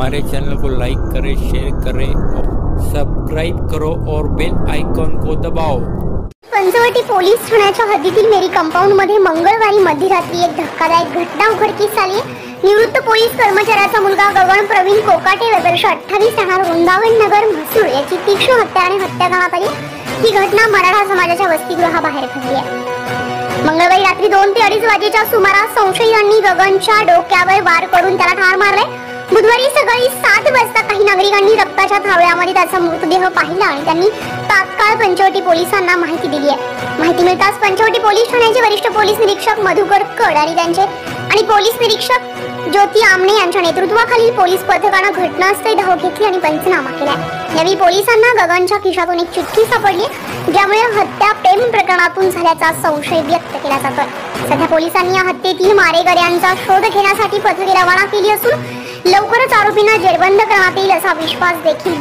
हमारे चैनल को लाइक करें, शेयर करें, सब्सक्राइब करो और बेल आयकॉन को दबाओ। पंचवटी पोलीस ठाण्याच्या हद्दीतील मेरी कंपाऊंड मध्ये मंगळवारी मध्यरात्री एक धक्कादायक घटना उघडकीस आली। निवृत्त पोलीस कर्मचाऱ्याचा मुलगा गगन प्रवीण कोकाटे वर्ष 28 राहणार वृंदावन नगर म्हसूळ याची तीक्ष्ण हत्याने हत्या करण्यात आली। ही घटना मराठा समाजाच्या वसतिगृहाबाहेर घडली आहे। मंगळवारी रात्री 2 ते 2:30 वाजेच्या सुमारास संशयितांनी गगनच्या डोक्यावर वार करून त्याला ठार मारले। बुधवारी सकाळी 7 वाजता काही नागरिकांनी रक्ताच्या थावळ्यामध्ये त्याचा मृतदेह पाहिला आणि त्यांनी तात्काळ पंचवटी पोलिसांना माहिती दिली आहे। माहिती मिळताच पंचवटी पोलीस ठाण्याचे वरिष्ठ पोलीस निरीक्षक मधुकर कड आणि पोलीस निरीक्षक ज्योती आमणे यांच्या नेतृत्वाखालील पोलीस पथकाने घटनास्थळी धाव घेतली आणि पंचनामा केला। यावेळी पोलिसांना गगनच्या खिशातून एक चिठ्ठी सापडली, ज्यामुळे हत्या प्रेम प्रकरणातून झाल्याचा संशय व्यक्त केला जातोय। सध्या पोलिसांनी या हत्येतील मारेकऱ्यांचा शोध घेण्यासाठी पथके रवाना केली असून लवकरच आरोपींना जेरबंद करण्यात येईल असा विश्वास देखील